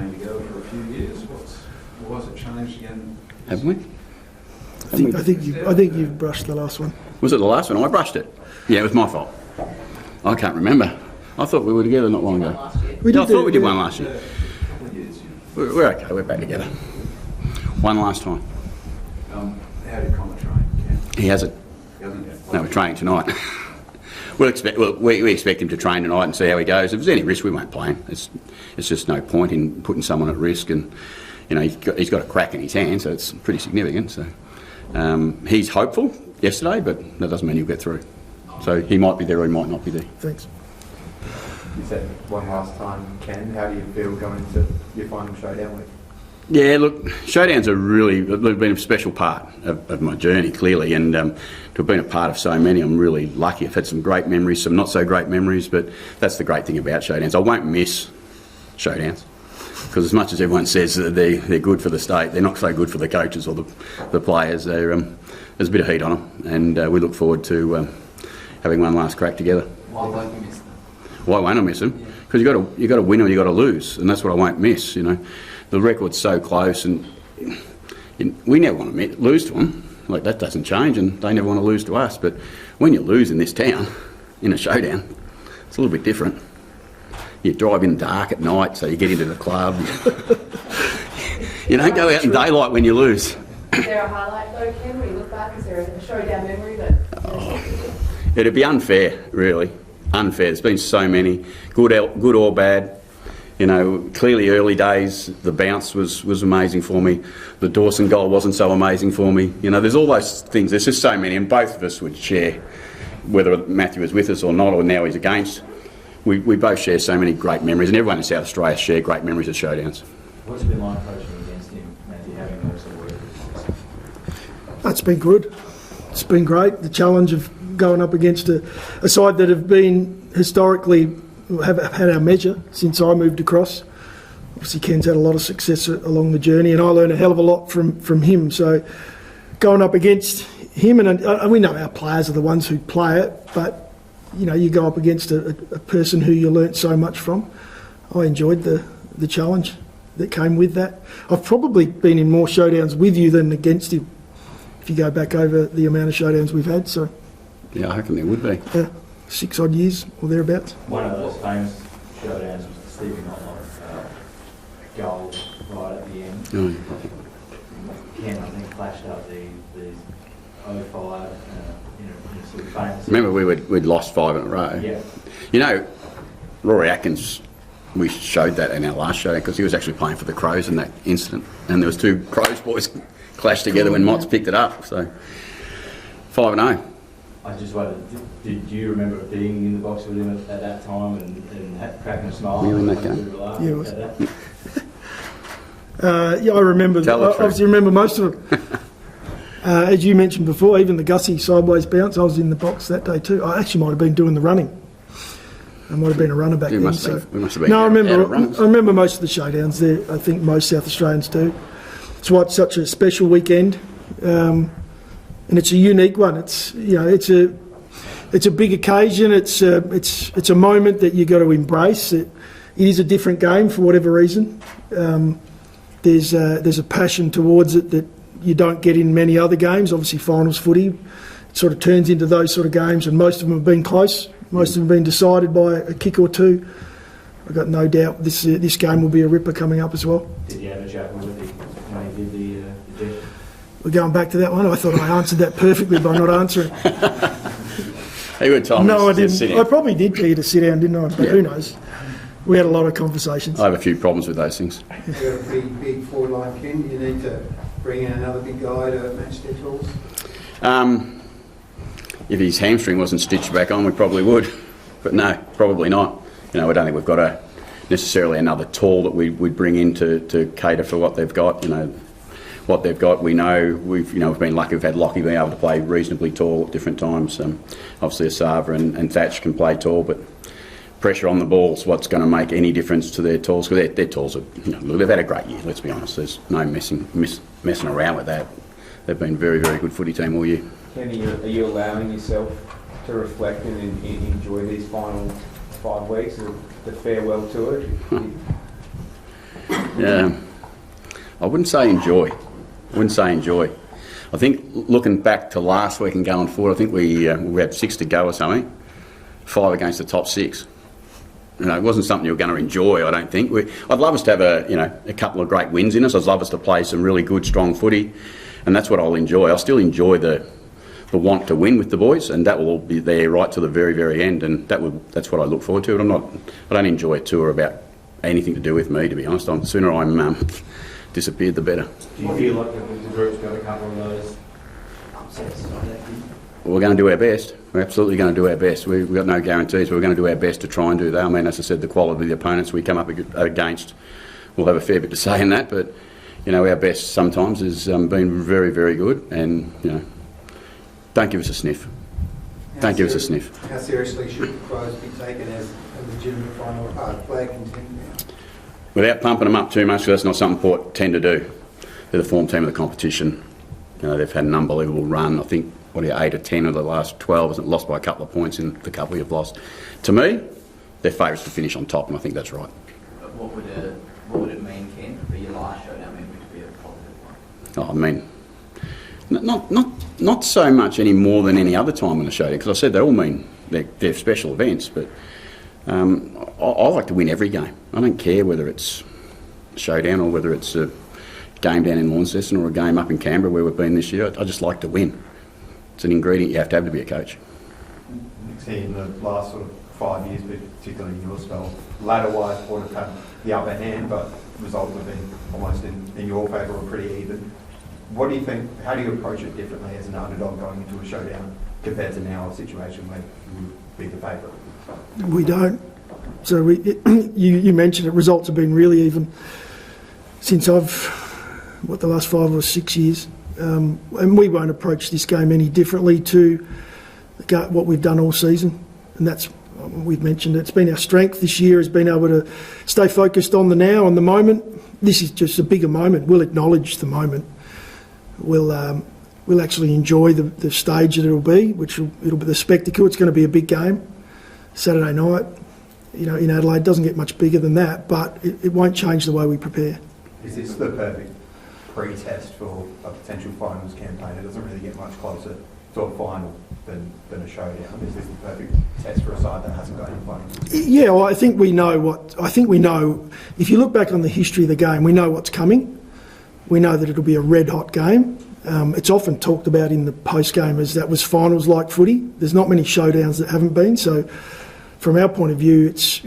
trained together for a few years. What's it changed again? Haven't we? I think you've brushed the last one. Was it the last one? I brushed it. Yeah, it was my fault. I can't remember. I thought we were together not long ago. I thought we did one last year. We're okay. We're back together. One last time. How did Connor train? He hasn't. He hasn't yet. No, we're training tonight. We expect him to train tonight and see how he goes. If there's any risk, we won't play him. It's just no point in putting someone at risk, and you know he's got a crack in his hand, so it's pretty significant. So he's hopeful yesterday, but that doesn't mean he'll get through. So he might be there or he might not be there. Thanks. You said one last time, Ken. How do you feel going into your final showdown week? Yeah, look, Showdown's been a special part of my journey, clearly, and to have been a part of so many, I'm really lucky. I've had some great memories, some not so great memories, but that's the great thing about Showdowns. I won't miss Showdowns, because as much as everyone says that they're good for the state, they're not so good for the coaches or the players. There's a bit of heat on them, and we look forward to having one last crack together. Why won't you miss them? Why won't I miss them? Because you got to win or you got to lose, and that's what I won't miss. You know, the record's so close, and we never want to lose to them. Like, that doesn't change, and they never want to lose to us. But when you lose in this town, in a showdown, it's a little bit different. You drive in dark at night, so you get into the club. You don't go out in daylight when you lose. Is there a highlight though, Ken, when you look back? Is there a showdown memory that... It'd be unfair, really. Unfair. There's been so many, good or bad. You know, clearly early days, the bounce was amazing for me. The Dawson goal wasn't so amazing for me. You know, there's all those things. There's just so many, and both of us would share, whether Matthew was with us or not, or now he's against. We both share so many great memories, and everyone in South Australia share great memories of Showdowns. What's it been like coaching against him, Matthew, having those sort of work? It's been good. It's been great. The challenge of going up against a side that have been historically have had our measure since I moved across. Obviously, Ken's had a lot of success along the journey, and I learned a hell of a lot from him. So going up against him, and we know our players are the ones who play it, but you know, you go up against a person who you learnt so much from. I enjoyed the challenge that came with that. I've probably been in more showdowns with you than against him, if you go back over the amount of showdowns we've had. So yeah, I reckon there would be. 6 odd years or thereabouts. One of those famous showdowns was the Stevie Knotlow goal right at the end. Oh. Ken, I think, flashed up the 05, sort of famous... Remember, we'd lost 5 in a row. Yeah. You know, Rory Atkins, we showed that in our last show, because he was actually playing for the Crows in that incident, and there was 2 Crows boys clashed together when Mott's picked it up. So 5-0. I just wondered, did you remember being in the box with him at that time and cracking a smile? Were you in that game? Yeah, it was. I remember. I obviously remember most of it. As you mentioned before, even the Gussie sideways bounce, I was in the box that day too. I actually might have been doing the running. I might have been a runner back then. We must have been. No, I remember most of the showdowns there. I think most South Australians do. It's why it's such a special weekend, and it's a unique one. It's a big occasion. It's a moment that you got to embrace. It is a different game for whatever reason. There's a passion towards it that you don't get in many other games. Obviously, finals footy, it sort of turns into those sort of games, and most of them have been close. Most of them have been decided by a kick or two. I've got no doubt this game will be a ripper coming up as well. Did you have a chat with him when he did the gesture? We're going back to that one. I thought I answered that perfectly by not answering. He would tell me. No, I didn't. I probably did tell you to sit down, didn't I? But yeah. Who knows? We had a lot of conversations. I have a few problems with those things. You've got a big forward line, Ken. You need to bring in another big guy to match their tools. If his hamstring wasn't stitched back on, we probably would. But no, probably not. You know, I don't think we've got necessarily another tall that we'd bring in to cater for what they've got. You know, what they've got, we know. We've been lucky. We've had Lockie being able to play reasonably tall at different times. Obviously, Asava and Thatch can play tall, but pressure on the ball is what's going to make any difference to their talls, because their talls are, they've had a great year, let's be honest. There's no messing around with that. They've been a very, very good footy team all year. Kenny, are you allowing yourself to reflect and enjoy these final 5 weeks, the farewell tour? I wouldn't say enjoy. I think looking back to last week and going forward, I think we had 6 to go or something, 5 against the top 6. You know, it wasn't something you were going to enjoy, I don't think. I'd love us to have a couple of great wins in us. I'd love us to play some really good, strong footy, and that's what I'll enjoy. I'll still enjoy the want to win with the boys, and that will all be there right to the very, very end, and that's what I look forward to. I don't enjoy a tour about anything to do with me, to be honest. The sooner I'm disappeared, the better. Do you feel like the group's got a couple of those upsets? We're going to do our best. We're absolutely going to do our best. We've got no guarantees, but we're going to do our best to try and do that. I mean, as I said, the quality of the opponents we come up against, we'll have a fair bit to say in that, but, our best sometimes has been very, very good, and, don't give us a sniff. Don't give us a sniff. How seriously should the Crows be taken as a legitimate final flag contender now? Without pumping them up too much, because that's not something Port tend to do. They're the form team of the competition. They've had an unbelievable run. I think, 8 or 10 of the last 12, hasn't lost by a couple of points in the couple you've lost. To me, they're favourites to finish on top, and I think that's right. But what would it mean, Ken, for your last showdown maybe to be a positive one? Not so much any more than any other time in the showdown, because I said they all mean they're special events, but I like to win every game. I don't care whether it's a showdown or whether it's a game down in Launceston or a game up in Canberra where we've been this year. I just like to win. It's an ingredient you have to be a coach. In the last sort of 5 years, particularly in your spell, ladder-wise, Port have had the upper hand, but results have been almost in your favour or pretty even. What do you think, how do you approach it differently as an underdog going into a showdown compared to now, a situation where you would be the favourite? We don't. So you mentioned it, results have been really even since the last 5 or 6 years. And we won't approach this game any differently to what we've done all season. And that's, we've mentioned, it's been our strength this year, has been able to stay focused on the now, on the moment. This is just a bigger moment. We'll acknowledge the moment. We'll actually enjoy the stage that it'll be, it'll be the spectacle. It's going to be a big game. Saturday night, in Adelaide, doesn't get much bigger than that, but it won't change the way we prepare. Is this the perfect pre-test for a potential finals campaign? It doesn't really get much closer to a final than a showdown. Is this the perfect test for a side that hasn't got any finals? Yeah, well, I think we know. If you look back on the history of the game, we know what's coming. We know that it'll be a red-hot game. It's often talked about in the post-game as that was finals-like footy. There's not many showdowns that haven't been, so from our point of view, it's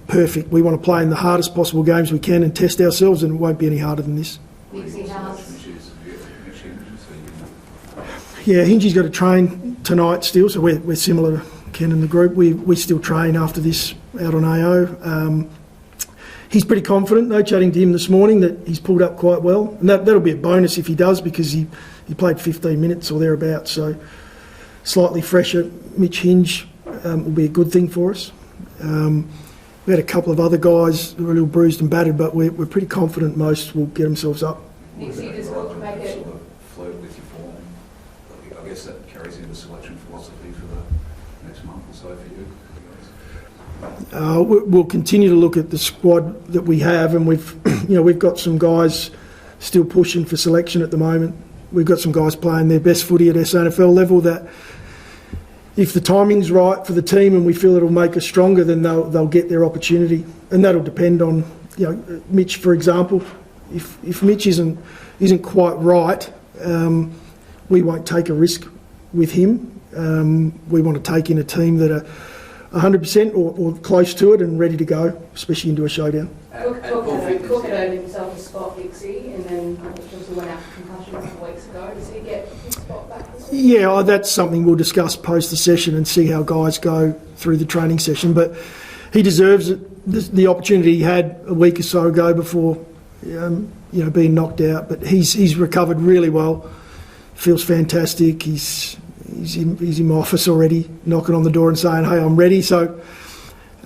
perfect. We want to play in the hardest possible games we can and test ourselves, and it won't be any harder than this. Yeah, Hingy's got to train tonight still, so we're similar to Ken and the group. We still train after this out on AO. He's pretty confident, though, chatting to him this morning, that he's pulled up quite well. And that'll be a bonus if he does, because he played 15 minutes or thereabouts. So slightly fresher Mitch Hinge will be a good thing for us. We had a couple of other guys who were a little bruised and battered, but we're pretty confident most will get themselves up. Nicks, you just want to make it. Sort of float with your form. I guess that carries into selection philosophy for the next month or so for you. We'll continue to look at the squad that we have, and we've got some guys still pushing for selection at the moment. We've got some guys playing their best footy at SANFL level that, if the timing's right for the team and we feel it'll make us stronger, then they'll get their opportunity, and that'll depend on Mitch, for example. If Mitch isn't quite right, we won't take a risk with him. We want to take in a team that are 100% or close to it and ready to go, especially into a showdown. Cook had earned himself a spot, Dixie, and then obviously went out for concussion a couple of weeks ago. Does he get his spot back this week? Yeah, that's something we'll discuss post the session and see how guys go through the training session. But he deserves it, the opportunity he had a week or so ago before being knocked out. But he's recovered really well. Feels fantastic. He's in my office already, knocking on the door and saying, "Hey, I'm ready." So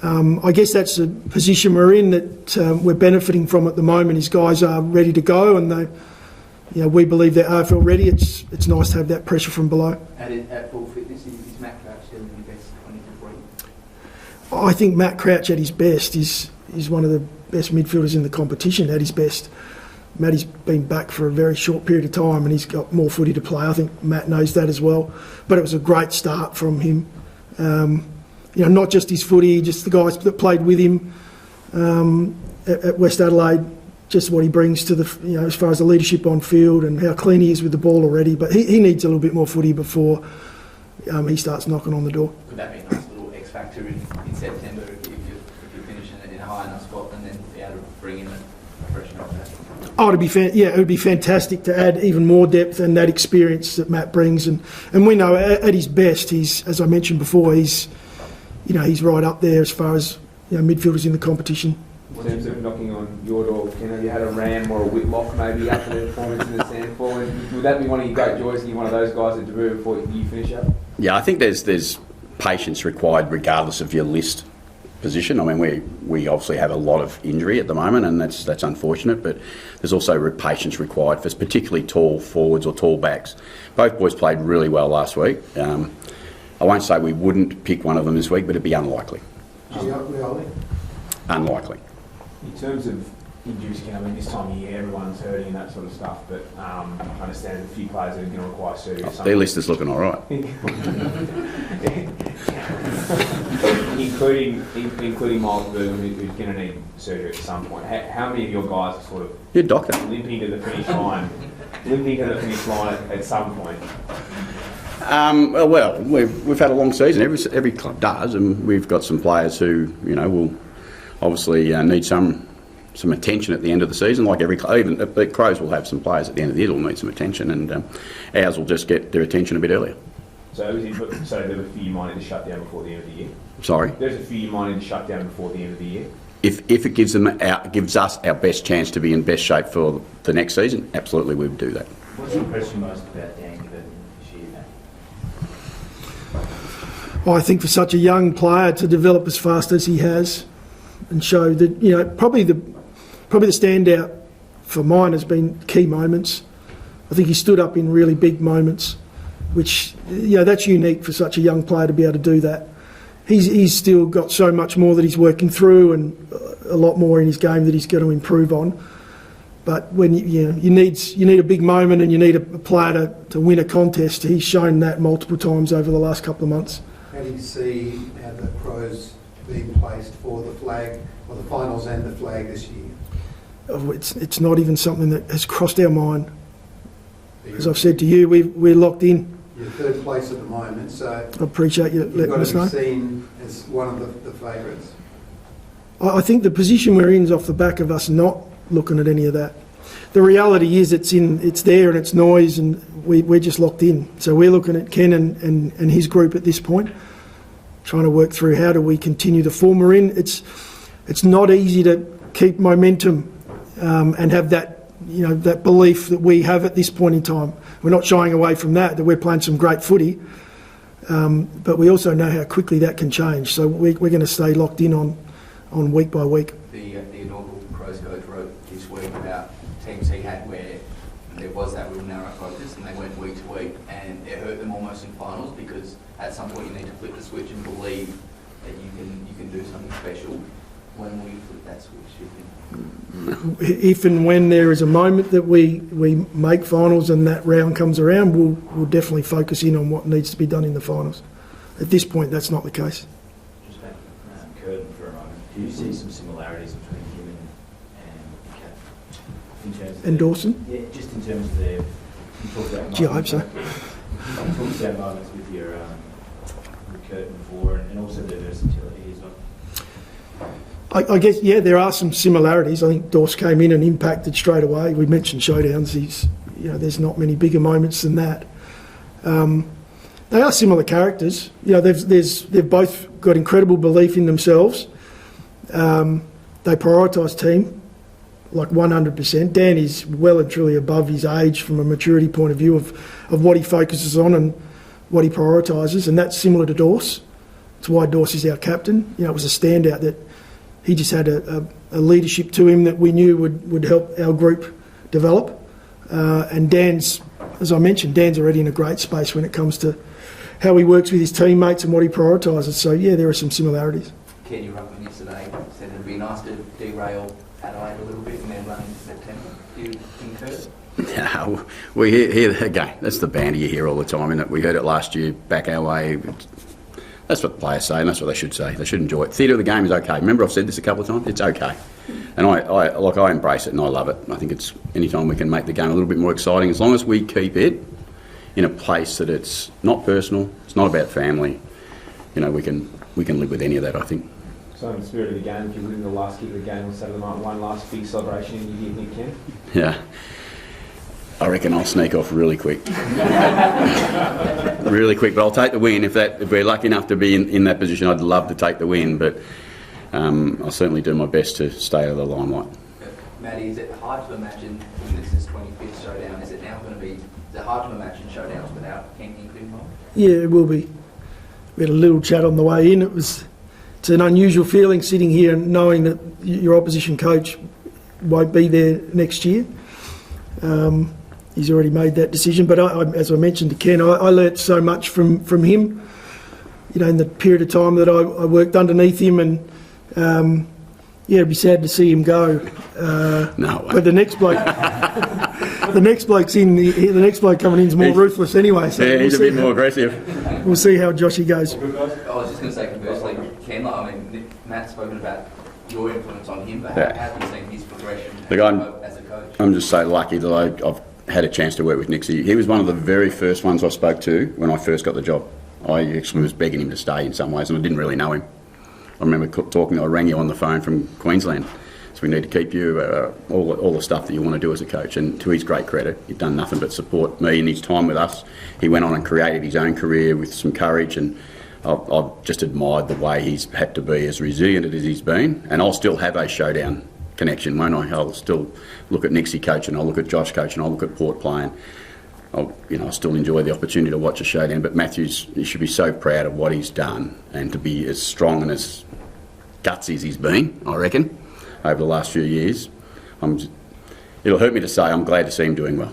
I guess that's the position we're in, that we're benefiting from at the moment. Is guys are ready to go, and we believe they're AFL ready. It's nice to have that pressure from below. At full fitness, is Matt Crouch still in your best 23? I think Matt Crouch at his best is one of the best midfielders in the competition at his best. Matty's been back for a very short period of time and he's got more footy to play. I think Matt knows that as well. But it was a great start from him. Not just his footy, just the guys that played with him at West Adelaide, just what he brings to the, as far as the leadership on field and how clean he is with the ball already. But he needs a little bit more footy before he starts knocking on the door. Could that be a nice little X factor in September if you finish in a high enough spot and then be able to bring in a freshener on that? Oh, it would be fantastic to add even more depth and that experience that Matt brings. And we know at his best, he's, as I mentioned before, he's right up there as far as midfielders in the competition. In terms of knocking on your door, have you had a Ram or a Whitlock maybe after their performance in the Sandfall? Would that be one of your great joys, to be one of those guys at debut before you finish up? Yeah, I think there's patience required regardless of your list position. I mean, we obviously have a lot of injury at the moment, and that's unfortunate. But there's also patience required for particularly tall forwards or tall backs. Both boys played really well last week. I won't say we wouldn't pick one of them this week, but it'd be unlikely. Unlikely. In terms of injuries, this time of year everyone's hurting and that sort of stuff, but I understand a few players are going to require surgery. Their list is looking all right. including Miles Bergman, who's going to need surgery at some point. How many of your guys are sort of You're a doctor. limping to the finish line at some point? Well, we've had a long season. Every club does, and we've got some players who will obviously need some attention at the end of the season. Like every club, even the Crows will have some players at the end of the year who will need some attention, and ours will just get their attention a bit earlier. So there's a few you might need to shut down before the end of the year. Sorry. There's a few you might need to shut down before the end of the year. If it gives us our best chance to be in best shape for the next season, absolutely we would do that. What's impressed you most about Dan Gibbon this year, Matt? I think for such a young player to develop as fast as he has and show that, probably the standout for mine has been key moments. I think he stood up in really big moments, which, that's unique for such a young player to be able to do that. He's still got so much more that he's working through and a lot more in his game that he's going to improve on. But when you need a big moment and you need a player to win a contest, he's shown that multiple times over the last couple of months. How do you see how the Crows being placed for the flag, or the finals and the flag this year? It's not even something that has crossed our mind. As I've said to you, we're locked in. You're third place at the moment, so I appreciate you letting us know. You've got to be seen as one of the favourites. I think the position we're in is off the back of us not looking at any of that. The reality is it's there and it's noise, and we're just locked in. So we're looking at Ken and his group at this point, trying to work through how do we continue the form we're in. It's not easy to keep momentum and have that that belief that we have at this point in time. We're not shying away from that we're playing some great footy, but we also know how quickly that can change. So we're going to stay locked in on week by week. The inaugural Crows coach wrote this week about teams he had where there was that real narrow focus and they went week to week, and it hurt them almost in finals because at some point you need to flip the switch and believe that you can do something special. When we flip that switch, you think? If and when there is a moment that we make finals and that round comes around, we'll definitely focus in on what needs to be done in the finals. At this point, that's not the case. Just back to Curtin for a moment. Do you see some similarities between him and Cat? In terms of And Dawson? Yeah, just in terms of their... You talked about Gee, I hope so. You talked about moments with your with Curtin before, and also their versatility as well. I guess, there are some similarities. I think Dawes came in and impacted straight away. We mentioned Showdowns. There's not many bigger moments than that. They are similar characters. They've both got incredible belief in themselves. They prioritise team, like 100%. Dan is well and truly above his age from a maturity point of view of what he focuses on and what he prioritises, and that's similar to Dawes. It's why Dawes is our captain. It was a standout that he just had a leadership to him that we knew would help our group develop. And Dan's, as I mentioned, Dan's already in a great space when it comes to how he works with his teammates and what he prioritises. So, there are some similarities. Ken, your ruckman yesterday, said it'd be nice to derail Adelaide a little bit and then run into September. Do you concur? No, we hear again. That's the banter you hear all the time, isn't it? We heard it last year, back our way. That's what the players say, and that's what they should say. They should enjoy it. Theatre of the game is okay. Remember, I've said this a couple of times. It's okay, and I embrace it and I love it. I think it's anytime we can make the game a little bit more exciting, as long as we keep it in a place that it's not personal, it's not about family. You know, we can live with any of that, I think. So in the spirit of the game, if you win the last kick of the game on Saturday night, one last big celebration in your year, Ken? Yeah. I reckon I'll sneak off really quick. Really quick, but I'll take the win. If we're lucky enough to be in that position, I'd love to take the win, but I'll certainly do my best to stay out of the limelight. Matty, is it hard to imagine, this is 25th Showdown, is it hard to imagine Showdowns without Ken Hinkley involved? Yeah, it will be. We had a little chat on the way in. It's an unusual feeling sitting here and knowing that your opposition coach won't be there next year. He's already made that decision, but as I mentioned to Ken, I learnt so much from him, you know, in the period of time that I worked underneath him, and yeah, it'd be sad to see him go. No way. But the next bloke, the next bloke coming in is more ruthless anyway. So yeah, he's a bit more aggressive. We'll see how Joshy goes. I was just going to say, conversely, Ken, Matt's spoken about your influence on him, but how have you seen his progression as a coach? I'm just so lucky that I've had a chance to work with Nixie. He was one of the very first ones I spoke to when I first got the job. I actually was begging him to stay in some ways, and I didn't really know him. I remember I rang you on the phone from Queensland, so we need to keep you, all the stuff that you want to do as a coach, and to his great credit, he'd done nothing but support me in his time with us. He went on and created his own career with some courage, and I've just admired the way he's had to be as resilient as he's been, and I'll still have a Showdown connection, won't I? I'll still look at Nixie coaching, I'll look at Josh coaching, I'll look at Port playing. I still enjoy the opportunity to watch a Showdown, but Matthews, he should be so proud of what he's done and to be as strong and as gutsy as he's been, I reckon, over the last few years. It'll hurt me to say I'm glad to see him doing well.